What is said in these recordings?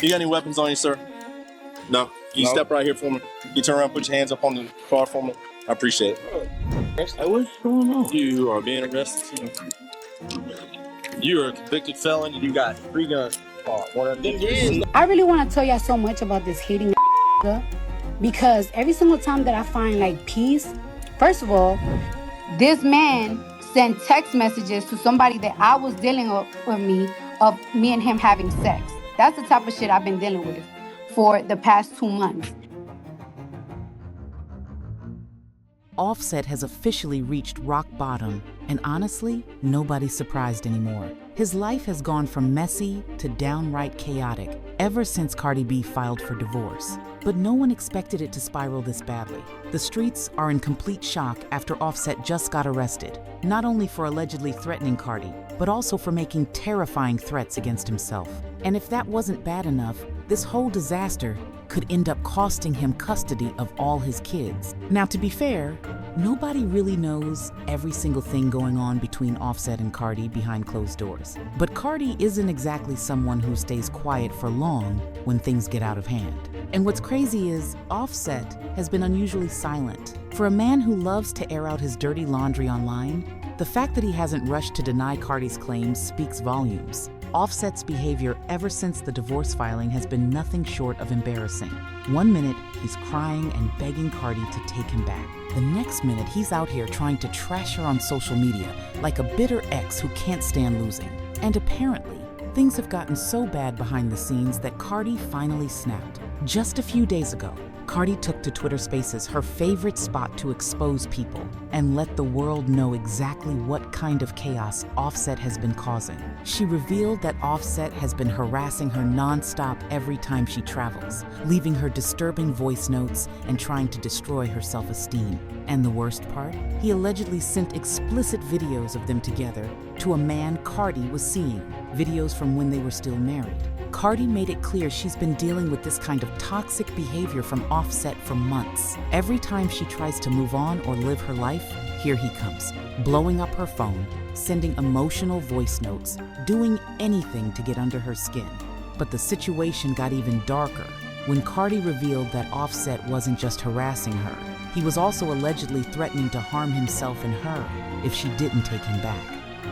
You got any weapons on you, sir? No. Can you step right here for me? You turn around, put your hands up on the car for me. I appreciate it. Hey, what's going on? You are being arrested. You are a convicted felon. You got 3 guns. I really want to tell y'all so much about this hating because every single time that I find like peace, first of all, this man sent text messages to somebody that I was dealing with me and him having sex. That's the type of shit I've been dealing with for the past 2 months. Offset has officially reached rock bottom, and honestly, nobody's surprised anymore. His life has gone from messy to downright chaotic ever since Cardi B filed for divorce. But no one expected it to spiral this badly. The streets are in complete shock after Offset just got arrested, not only for allegedly threatening Cardi, but also for making terrifying threats against himself. And if that wasn't bad enough, this whole disaster could end up costing him custody of all his kids. Now, to be fair, nobody really knows every single thing going on between Offset and Cardi behind closed doors. But Cardi isn't exactly someone who stays quiet for long when things get out of hand. And what's crazy is Offset has been unusually silent. For a man who loves to air out his dirty laundry online, the fact that he hasn't rushed to deny Cardi's claims speaks volumes. Offset's behavior ever since the divorce filing has been nothing short of embarrassing. One minute, he's crying and begging Cardi to take him back. The next minute, he's out here trying to trash her on social media like a bitter ex who can't stand losing. And apparently, things have gotten so bad behind the scenes that Cardi finally snapped. Just a few days ago, Cardi took to Twitter Spaces, her favorite spot to expose people and let the world know exactly what kind of chaos Offset has been causing. She revealed that Offset has been harassing her nonstop every time she travels, leaving her disturbing voice notes and trying to destroy her self-esteem. And the worst part? He allegedly sent explicit videos of them together to a man Cardi was seeing, videos from when they were still married. Cardi made it clear she's been dealing with this kind of toxic behavior from Offset for months. Every time she tries to move on or live her life, here he comes, blowing up her phone, sending emotional voice notes, doing anything to get under her skin. But the situation got even darker when Cardi revealed that Offset wasn't just harassing her. He was also allegedly threatening to harm himself and her if she didn't take him back.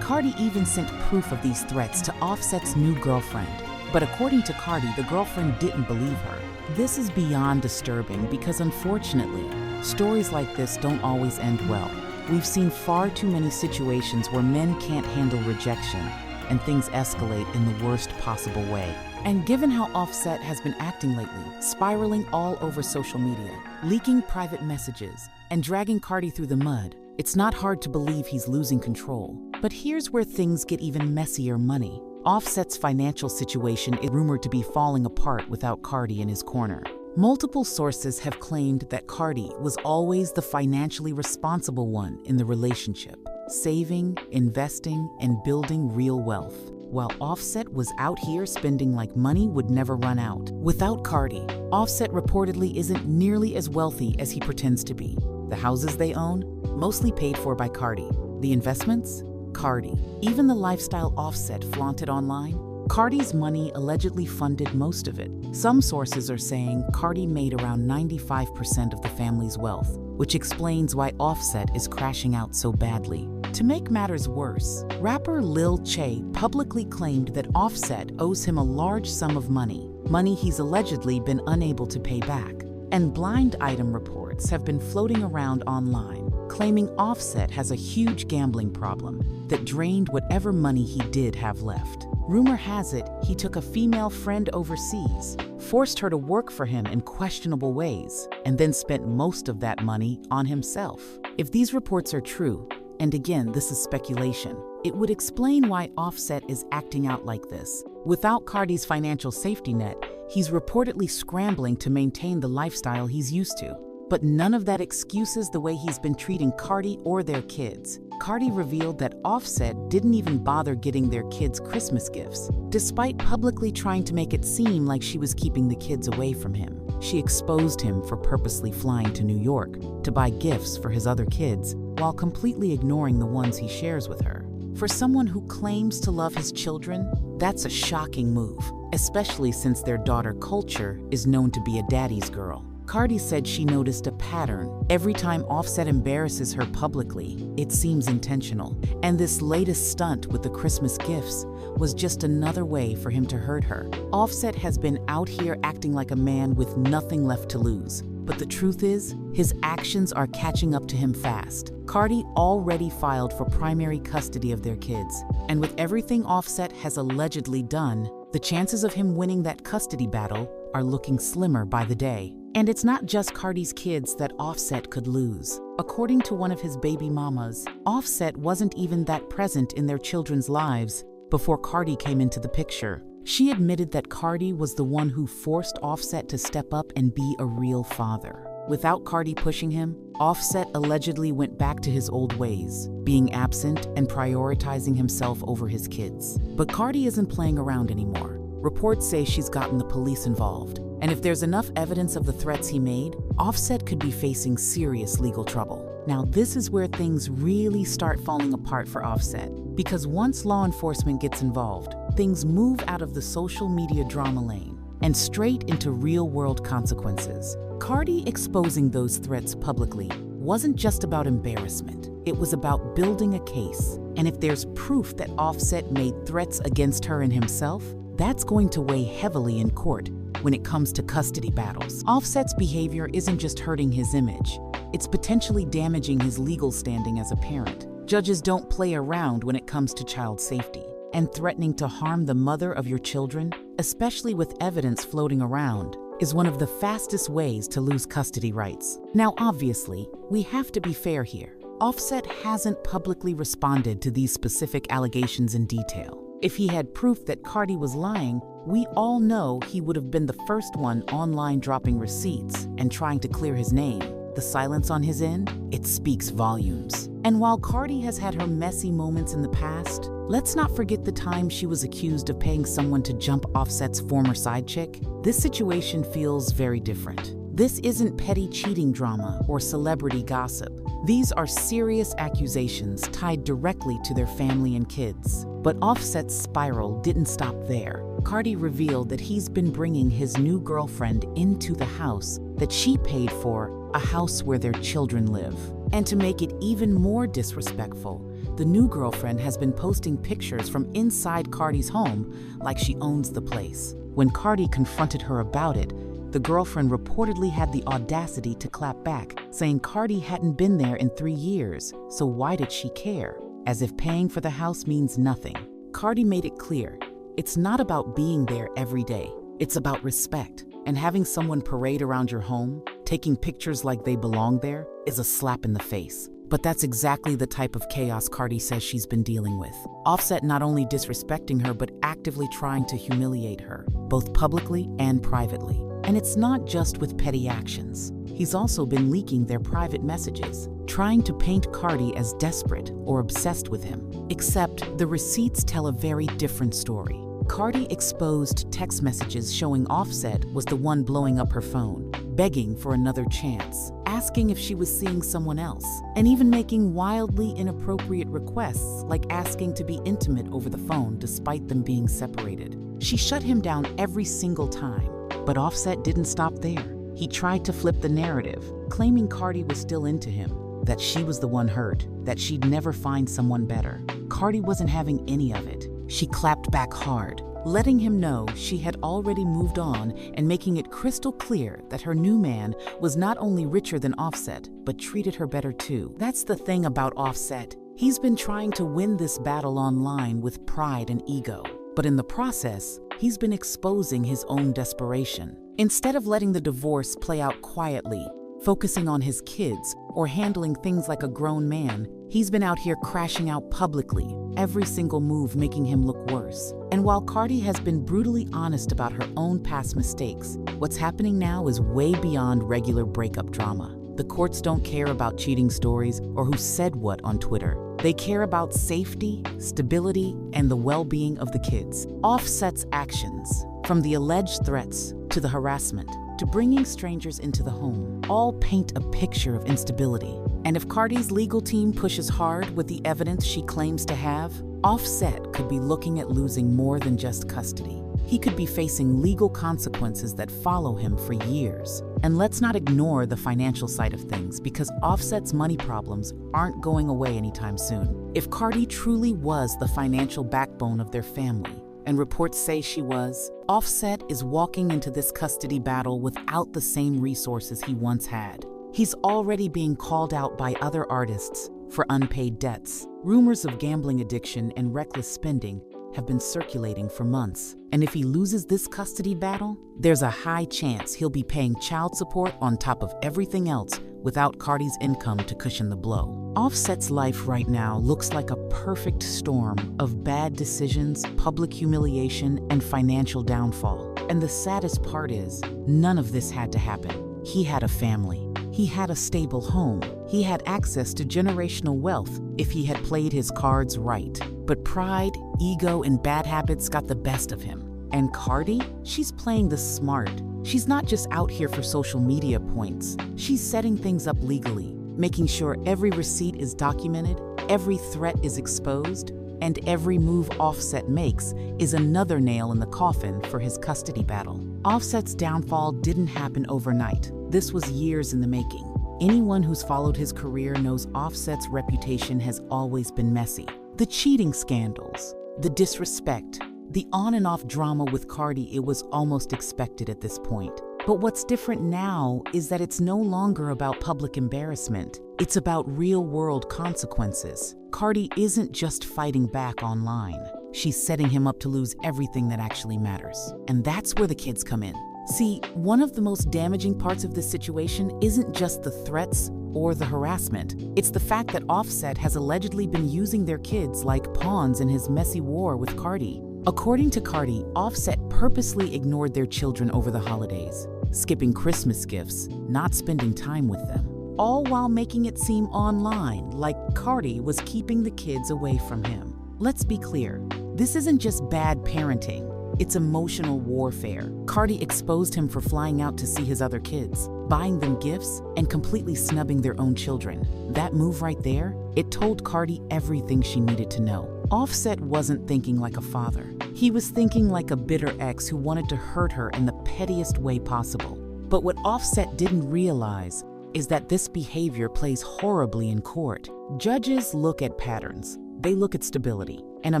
Cardi even sent proof of these threats to Offset's new girlfriend. But according to Cardi, the girlfriend didn't believe her. This is beyond disturbing because unfortunately, stories like this don't always end well. We've seen far too many situations where men can't handle rejection and things escalate in the worst possible way. And given how Offset has been acting lately, spiraling all over social media, leaking private messages, and dragging Cardi through the mud, it's not hard to believe he's losing control. But here's where things get even messier money. Offset's financial situation is rumored to be falling apart without Cardi in his corner. Multiple sources have claimed that Cardi was always the financially responsible one in the relationship, saving, investing, and building real wealth, while Offset was out here spending like money would never run out. Without Cardi, Offset reportedly isn't nearly as wealthy as he pretends to be. The houses they own, mostly paid for by Cardi. The investments? Cardi. Even the lifestyle Offset flaunted online, Cardi's money allegedly funded most of it. Some sources are saying Cardi made around 95% of the family's wealth, which explains why Offset is crashing out so badly. To make matters worse, rapper Lil Che publicly claimed that Offset owes him a large sum of money he's allegedly been unable to pay back. And blind item reports have been floating around online, claiming Offset has a huge gambling problem that drained whatever money he did have left. Rumor has it he took a female friend overseas, forced her to work for him in questionable ways, and then spent most of that money on himself. If these reports are true, and again, this is speculation, it would explain why Offset is acting out like this. Without Cardi's financial safety net, he's reportedly scrambling to maintain the lifestyle he's used to. But none of that excuses the way he's been treating Cardi or their kids. Cardi revealed that Offset didn't even bother getting their kids Christmas gifts, despite publicly trying to make it seem like she was keeping the kids away from him. She exposed him for purposely flying to New York to buy gifts for his other kids while completely ignoring the ones he shares with her. For someone who claims to love his children, that's a shocking move, especially since their daughter Culture is known to be a daddy's girl. Cardi said she noticed a pattern. Every time Offset embarrasses her publicly, it seems intentional. And this latest stunt with the Christmas gifts was just another way for him to hurt her. Offset has been out here acting like a man with nothing left to lose. But the truth is, his actions are catching up to him fast. Cardi already filed for primary custody of their kids. And with everything Offset has allegedly done, the chances of him winning that custody battle are looking slimmer by the day. And it's not just Cardi's kids that Offset could lose. According to one of his baby mamas, Offset wasn't even that present in their children's lives before Cardi came into the picture. She admitted that Cardi was the one who forced Offset to step up and be a real father. Without Cardi pushing him, Offset allegedly went back to his old ways, being absent and prioritizing himself over his kids. But Cardi isn't playing around anymore. Reports say she's gotten the police involved. And if there's enough evidence of the threats he made, Offset could be facing serious legal trouble. Now, this is where things really start falling apart for Offset. Because once law enforcement gets involved, things move out of the social media drama lane and straight into real-world consequences. Cardi exposing those threats publicly wasn't just about embarrassment. It was about building a case. And if there's proof that Offset made threats against her and himself, that's going to weigh heavily in court when it comes to custody battles. Offset's behavior isn't just hurting his image, it's potentially damaging his legal standing as a parent. Judges don't play around when it comes to child safety, and threatening to harm the mother of your children, especially with evidence floating around, is one of the fastest ways to lose custody rights. Now, obviously, we have to be fair here. Offset hasn't publicly responded to these specific allegations in detail. If he had proof that Cardi was lying, we all know he would have been the first one online dropping receipts and trying to clear his name. The silence on his end, it speaks volumes. And while Cardi has had her messy moments in the past, let's not forget the time she was accused of paying someone to jump Offset's former side chick. This situation feels very different. This isn't petty cheating drama or celebrity gossip. These are serious accusations tied directly to their family and kids. But Offset's spiral didn't stop there. Cardi revealed that he's been bringing his new girlfriend into the house that she paid for, a house where their children live. And to make it even more disrespectful, the new girlfriend has been posting pictures from inside Cardi's home like she owns the place. When Cardi confronted her about it, the girlfriend reportedly had the audacity to clap back, saying Cardi hadn't been there in 3 years, so why did she care? As if paying for the house means nothing. Cardi made it clear, it's not about being there every day. It's about respect. And having someone parade around your home, taking pictures like they belong there, is a slap in the face. But that's exactly the type of chaos Cardi says she's been dealing with. Offset not only disrespecting her, but actively trying to humiliate her, both publicly and privately. And it's not just with petty actions. He's also been leaking their private messages, trying to paint Cardi as desperate or obsessed with him. Except the receipts tell a very different story. Cardi exposed text messages showing Offset was the one blowing up her phone, begging for another chance, asking if she was seeing someone else, and even making wildly inappropriate requests like asking to be intimate over the phone despite them being separated. She shut him down every single time, but Offset didn't stop there. He tried to flip the narrative, claiming Cardi was still into him, that she was the one hurt, that she'd never find someone better. Cardi wasn't having any of it. She clapped back hard, letting him know she had already moved on and making it crystal clear that her new man was not only richer than Offset, but treated her better too. That's the thing about Offset. He's been trying to win this battle online with pride and ego, but in the process, he's been exposing his own desperation. Instead of letting the divorce play out quietly, focusing on his kids, or handling things like a grown man, he's been out here crashing out publicly, every single move making him look worse. And while Cardi has been brutally honest about her own past mistakes, what's happening now is way beyond regular breakup drama. The courts don't care about cheating stories or who said what on Twitter. They care about safety, stability, and the well-being of the kids. Offset's actions, from the alleged threats to the harassment, to bringing strangers into the home, all paint a picture of instability. And if Cardi's legal team pushes hard with the evidence she claims to have, Offset could be looking at losing more than just custody. he could be facing legal consequences that follow him for years. And let's not ignore the financial side of things, because Offset's money problems aren't going away anytime soon. If Cardi truly was the financial backbone of their family, and reports say she was, Offset is walking into this custody battle without the same resources he once had. He's already being called out by other artists for unpaid debts. Rumors of gambling addiction and reckless spending have been circulating for months. And if he loses this custody battle, there's a high chance he'll be paying child support on top of everything else without Cardi's income to cushion the blow. Offset's life right now looks like a perfect storm of bad decisions, public humiliation, and financial downfall. And the saddest part is, none of this had to happen. He had a family. He had a stable home. He had access to generational wealth if he had played his cards right. But pride, ego, and bad habits got the best of him. And Cardi? She's playing the smart. She's not just out here for social media points. She's setting things up legally, making sure every receipt is documented, every threat is exposed, and every move Offset makes is another nail in the coffin for his custody battle. Offset's downfall didn't happen overnight. This was years in the making. Anyone who's followed his career knows Offset's reputation has always been messy. The cheating scandals, the disrespect, the on and off drama with Cardi, it was almost expected at this point. But what's different now is that it's no longer about public embarrassment. It's about real-world consequences. Cardi isn't just fighting back online. She's setting him up to lose everything that actually matters. And that's where the kids come in. See, one of the most damaging parts of this situation isn't just the threats or the harassment. It's the fact that Offset has allegedly been using their kids like pawns in his messy war with Cardi. According to Cardi, Offset purposely ignored their children over the holidays, skipping Christmas gifts, not spending time with them, all while making it seem online like Cardi was keeping the kids away from him. Let's be clear, this isn't just bad parenting. It's emotional warfare. Cardi exposed him for flying out to see his other kids, buying them gifts, and completely snubbing their own children. That move right there, it told Cardi everything she needed to know. Offset wasn't thinking like a father. He was thinking like a bitter ex who wanted to hurt her in the pettiest way possible. But what Offset didn't realize is that this behavior plays horribly in court. Judges look at patterns. They look at stability. And a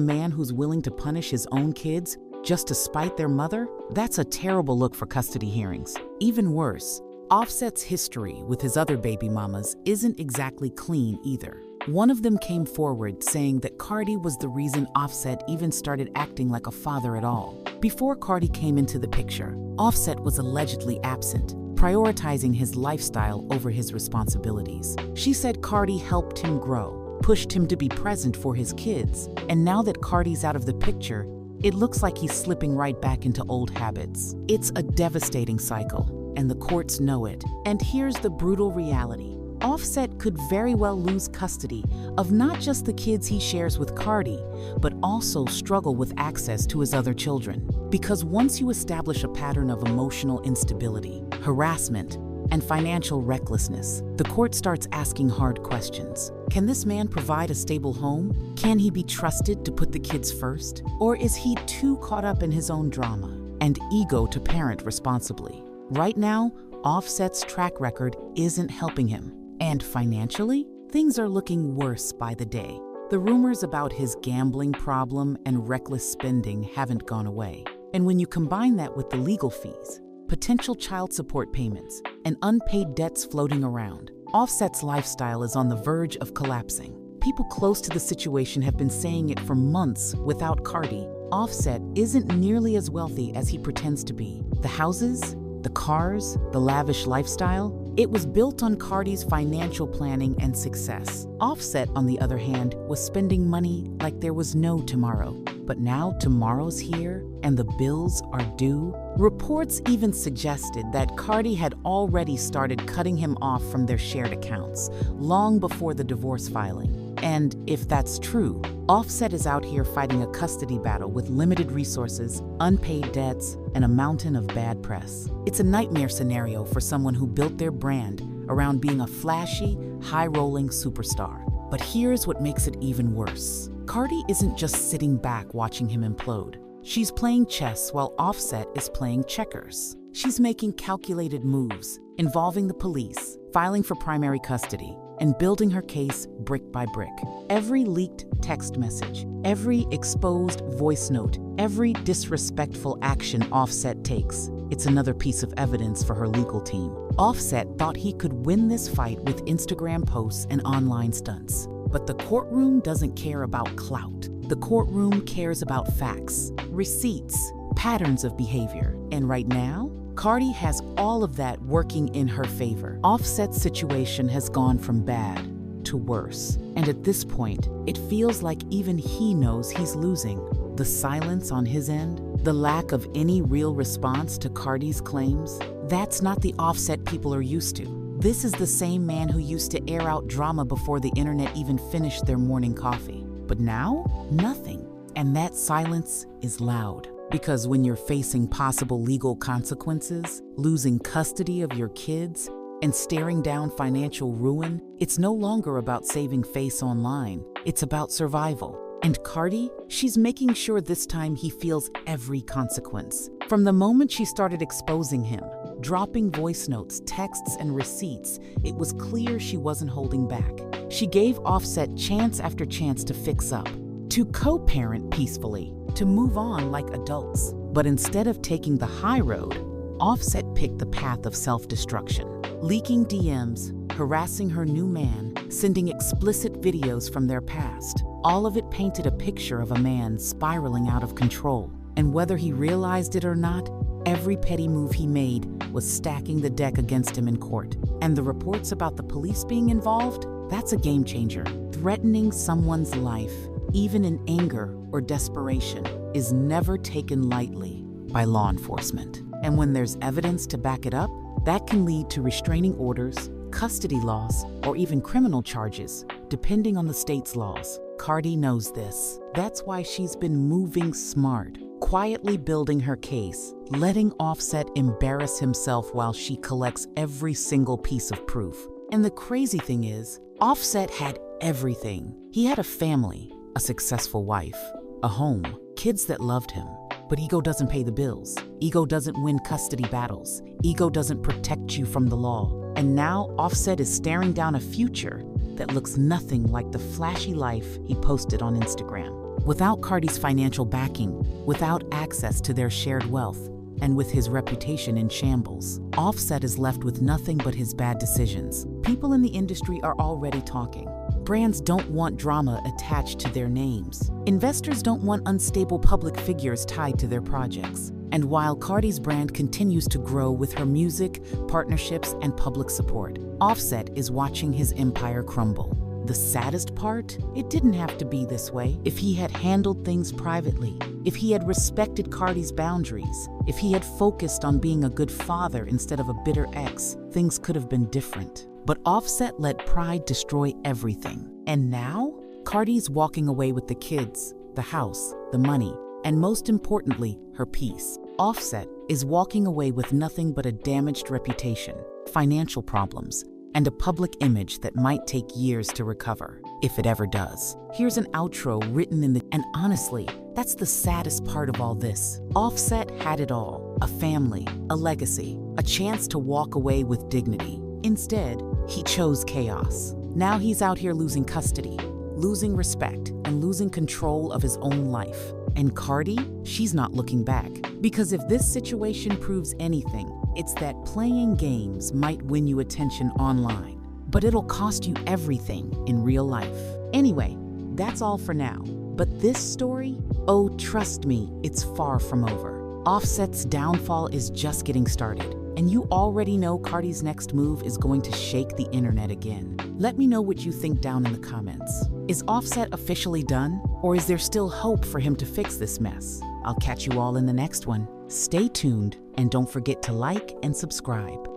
man who's willing to punish his own kids just to spite their mother? That's a terrible look for custody hearings. Even worse, Offset's history with his other baby mamas isn't exactly clean either. One of them came forward saying that Cardi was the reason Offset even started acting like a father at all. Before Cardi came into the picture, Offset was allegedly absent, prioritizing his lifestyle over his responsibilities. She said Cardi helped him grow, pushed him to be present for his kids, and now that Cardi's out of the picture, it looks like he's slipping right back into old habits. It's a devastating cycle, and the courts know it. And here's the brutal reality. Offset could very well lose custody of not just the kids he shares with Cardi, but also struggle with access to his other children. Because once you establish a pattern of emotional instability, harassment, and financial recklessness, the court starts asking hard questions. Can this man provide a stable home? Can he be trusted to put the kids first? Or is he too caught up in his own drama and ego to parent responsibly? Right now, Offset's track record isn't helping him. And financially, things are looking worse by the day. The rumors about his gambling problem and reckless spending haven't gone away. And when you combine that with the legal fees, potential child support payments, and unpaid debts floating around, Offset's lifestyle is on the verge of collapsing. People close to the situation have been saying it for months. Without Cardi, Offset isn't nearly as wealthy as he pretends to be. The houses, the cars, the lavish lifestyle, it was built on Cardi's financial planning and success. Offset, on the other hand, was spending money like there was no tomorrow. But now tomorrow's here and the bills are due. Reports even suggested that Cardi had already started cutting him off from their shared accounts long before the divorce filing. And if that's true, Offset is out here fighting a custody battle with limited resources, unpaid debts, and a mountain of bad press. It's a nightmare scenario for someone who built their brand around being a flashy, high-rolling superstar. But here's what makes it even worse. Cardi isn't just sitting back watching him implode. She's playing chess while Offset is playing checkers. She's making calculated moves, involving the police, filing for primary custody, and building her case brick by brick. Every leaked text message, every exposed voice note, every disrespectful action Offset takes, it's another piece of evidence for her legal team. Offset thought he could win this fight with Instagram posts and online stunts. But the courtroom doesn't care about clout. The courtroom cares about facts, receipts, patterns of behavior. And right now, Cardi has all of that working in her favor. Offset's situation has gone from bad to worse. And at this point, it feels like even he knows he's losing. The silence on his end, the lack of any real response to Cardi's claims, that's not the Offset people are used to. This is the same man who used to air out drama before the internet even finished their morning coffee. But now, nothing. And that silence is loud. Because when you're facing possible legal consequences, losing custody of your kids, and staring down financial ruin, it's no longer about saving face online. It's about survival. And Cardi, she's making sure this time he feels every consequence. From the moment she started exposing him, dropping voice notes, texts, and receipts, it was clear she wasn't holding back. She gave Offset chance after chance to fix up, to co-parent peacefully, to move on like adults. But instead of taking the high road, Offset picked the path of self-destruction, leaking DMs, harassing her new man, sending explicit videos from their past. All of it painted a picture of a man spiraling out of control. And whether he realized it or not, every petty move he made was stacking the deck against him in court. And the reports about the police being involved, that's a game changer. Threatening someone's life, even in anger or desperation, is never taken lightly by law enforcement. And when there's evidence to back it up, that can lead to restraining orders, custody loss, or even criminal charges, depending on the state's laws. Cardi knows this. That's why she's been moving smart, quietly building her case, letting Offset embarrass himself while she collects every single piece of proof. And the crazy thing is, Offset had everything. He had a family, a successful wife, a home, kids that loved him. But ego doesn't pay the bills. Ego doesn't win custody battles. Ego doesn't protect you from the law. And now Offset is staring down a future that looks nothing like the flashy life he posted on Instagram. Without Cardi's financial backing, without access to their shared wealth, and with his reputation in shambles, Offset is left with nothing but his bad decisions. People in the industry are already talking. Brands don't want drama attached to their names. Investors don't want unstable public figures tied to their projects. And while Cardi's brand continues to grow with her music, partnerships, and public support, Offset is watching his empire crumble. The saddest part? It didn't have to be this way. If he had handled things privately, if he had respected Cardi's boundaries, if he had focused on being a good father instead of a bitter ex, things could have been different. But Offset let pride destroy everything. And now, Cardi's walking away with the kids, the house, the money, and most importantly, her peace. Offset is walking away with nothing but a damaged reputation, financial problems, and a public image that might take years to recover, if it ever does. Here's an outro written in the... And honestly, that's the saddest part of all this. Offset had it all: a family, a legacy, a chance to walk away with dignity. Instead, he chose chaos. Now he's out here losing custody, losing respect, and losing control of his own life. And Cardi, she's not looking back. Because if this situation proves anything, it's that playing games might win you attention online, but it'll cost you everything in real life. Anyway, that's all for now. But this story, oh, trust me, it's far from over. Offset's downfall is just getting started. And you already know Cardi's next move is going to shake the internet again. Let me know what you think down in the comments. Is Offset officially done? Or is there still hope for him to fix this mess? I'll catch you all in the next one. Stay tuned and don't forget to like and subscribe.